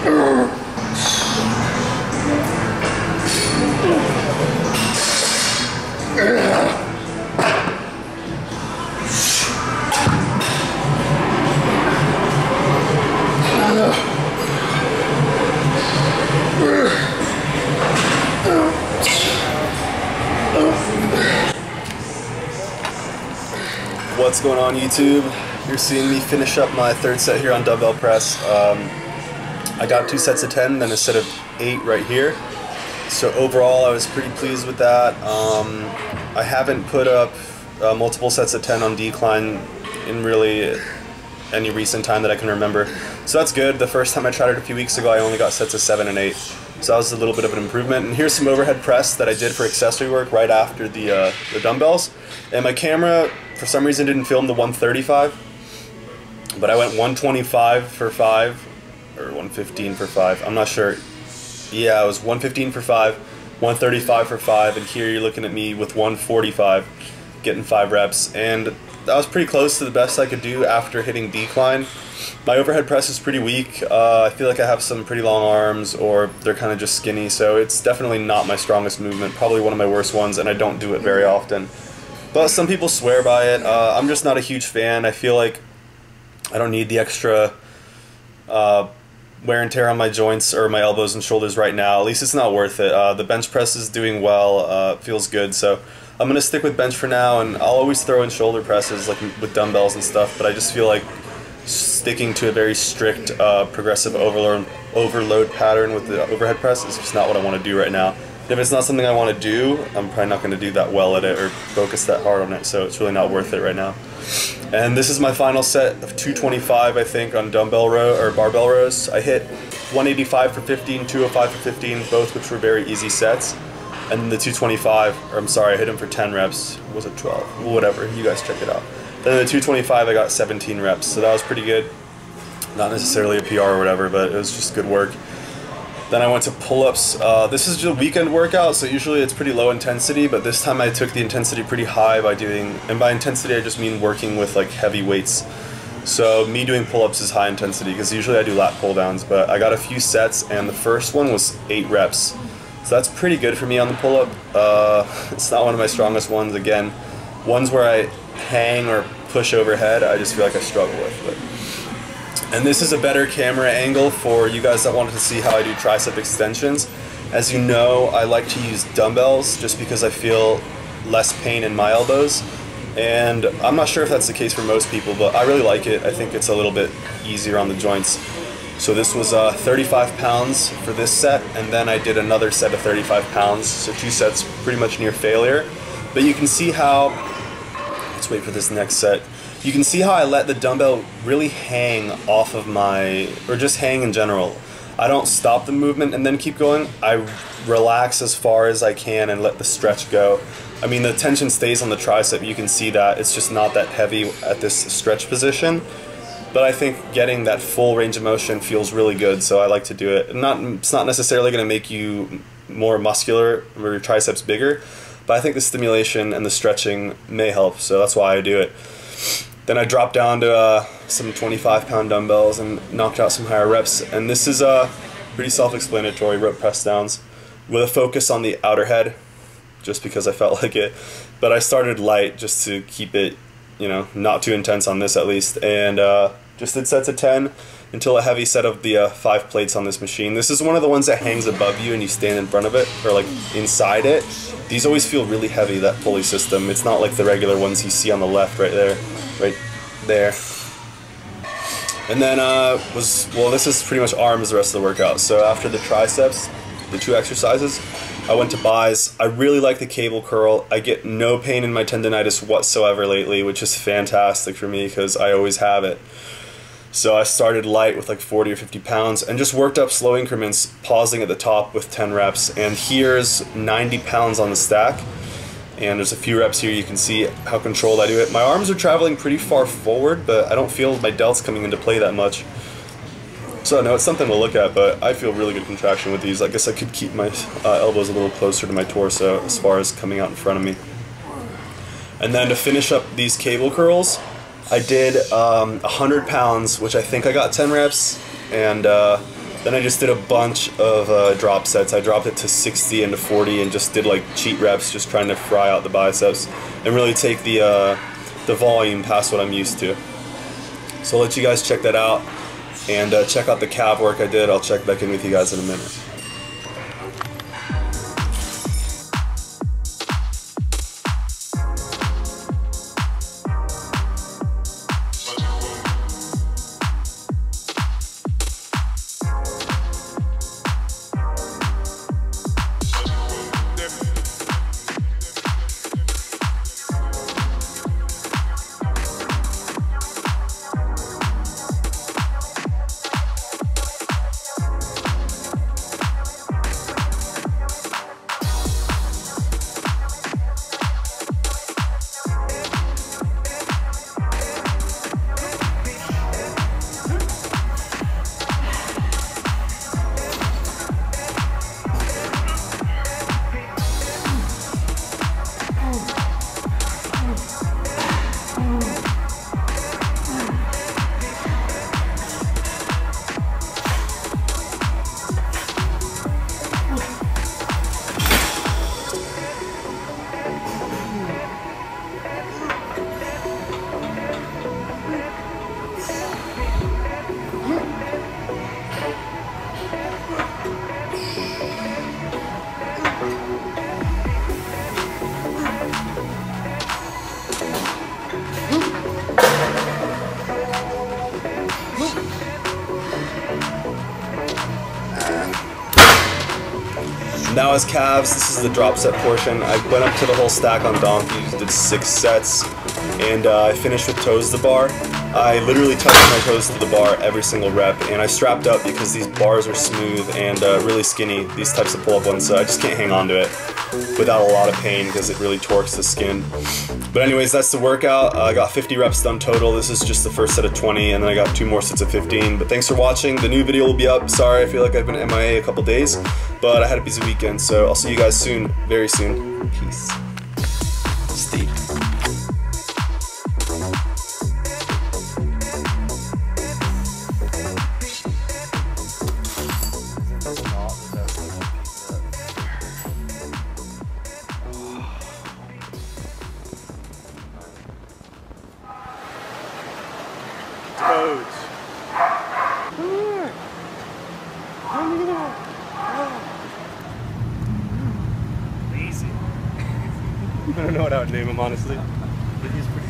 What's going on YouTube? You're seeing me finish up my third set here on dumbbell press. I got 2 sets of 10, then a set of 8 right here. So overall I was pretty pleased with that. I haven't put up multiple sets of 10 on decline in really any recent time that I can remember. So that's good. The first time I tried it a few weeks ago I only got sets of 7 and 8. So that was a little bit of an improvement. And here's some overhead press that I did for accessory work right after the dumbbells. And my camera, for some reason, didn't film the 135, but I went 125 for 5, or 115 for 5. I'm not sure. Yeah, it was 115 for 5, 135 for 5, and here you're looking at me with 145, getting 5 reps. And that was pretty close to the best I could do after hitting decline. My overhead press is pretty weak. I feel like I have some pretty long arms, or they're kind of just skinny, so it's definitely not my strongest movement, probably one of my worst ones, and I don't do it very often. But some people swear by it. I'm just not a huge fan. I feel like I don't need the extra wear and tear on my joints or my elbows and shoulders right now. At least it's not worth it. The bench press is doing well. Feels good. So I'm going to stick with bench for now, and I'll always throw in shoulder presses like with dumbbells and stuff. But I just feel like sticking to a very strict progressive overload pattern with the overhead press is just not what I want to do right now. If it's not something I want to do, I'm probably not going to do that well at it or focus that hard on it, so it's really not worth it right now. And this is my final set of 225, I think, on dumbbell row or barbell rows. I hit 185 for 15, 205 for 15, both which were very easy sets. And then the 225, or I'm sorry, I hit them for 10 reps. Was it 12? Whatever, you guys check it out. Then the 225, I got 17 reps, so that was pretty good. Not necessarily a PR or whatever, but it was just good work. Then I went to pull-ups. This is just a weekend workout, so usually it's pretty low intensity, but this time I took the intensity pretty high by doing, and by intensity I just mean working with like heavy weights. So me doing pull-ups is high intensity, because usually I do lat pull-downs, but I got a few sets, and the first one was 8 reps. So that's pretty good for me on the pull-up. It's not one of my strongest ones, again. Ones where I hang or push overhead, I just feel like I struggle with. And this is a better camera angle for you guys that wanted to see how I do tricep extensions. As you know, I like to use dumbbells just because I feel less pain in my elbows. And I'm not sure if that's the case for most people, but I really like it. I think it's a little bit easier on the joints. So this was 35 pounds for this set, and then I did another set of 35 pounds. So 2 sets pretty much near failure. But you can see how, let's wait for this next set. You can see how I let the dumbbell really hang off of my, or just hang in general. I don't stop the movement and then keep going. I relax as far as I can and let the stretch go. I mean, the tension stays on the tricep, you can see that. It's just not that heavy at this stretch position. But I think getting that full range of motion feels really good, so I like to do it. It's not necessarily going to make you more muscular or your triceps bigger, but I think the stimulation and the stretching may help, so that's why I do it. Then I dropped down to some 25-pound dumbbells and knocked out some higher reps. And this is pretty self-explanatory, rope press downs with a focus on the outer head, just because I felt like it. But I started light just to keep it, you know, not too intense on this at least. And just did sets of 10 until a heavy set of the 5 plates on this machine. This is one of the ones that hangs above you and you stand in front of it, or like inside it. These always feel really heavy, that pulley system. It's not like the regular ones you see on the left right there. Right there. And then this is pretty much arms the rest of the workout. So after the triceps, the 2 exercises, I went to bis. I really like the cable curl. I get no pain in my tendonitis whatsoever lately, which is fantastic for me because I always have it. So I started light with like 40 or 50 pounds and just worked up slow increments, pausing at the top with 10 reps. And here's 90 pounds on the stack. And there's a few reps here, you can see how controlled I do it. My arms are traveling pretty far forward, but I don't feel my delts coming into play that much. So no, it's something to look at, but I feel really good contraction with these. I guess I could keep my elbows a little closer to my torso as far as coming out in front of me. And then to finish up these cable curls, I did 100 pounds, which I think I got 10 reps, and Then I just did a bunch of drop sets. I dropped it to 60 and to 40 and just did like cheat reps, just trying to fry out the biceps and really take the volume past what I'm used to. So I'll let you guys check that out and check out the calf work I did. I'll check back in with you guys in a minute. Now as calves, this is the drop set portion. I went up to the whole stack on donkeys, did 6 sets, and I finished with toes to the bar. I literally touched my toes to the bar every single rep, and I strapped up because these bars are smooth and really skinny, these types of pull-up ones, so I just can't hang on to it without a lot of pain because it really torques the skin. But anyways, that's the workout. I got 50 reps done total. This is just the first set of 20, and then I got 2 more sets of 15. But thanks for watching. The new video will be up. Sorry, I feel like I've been MIA a couple days, but I had a busy weekend, so I'll see you guys soon, very soon. Peace. Steve. Toes. Lazy. I don't know what I would name him, honestly. But he's pretty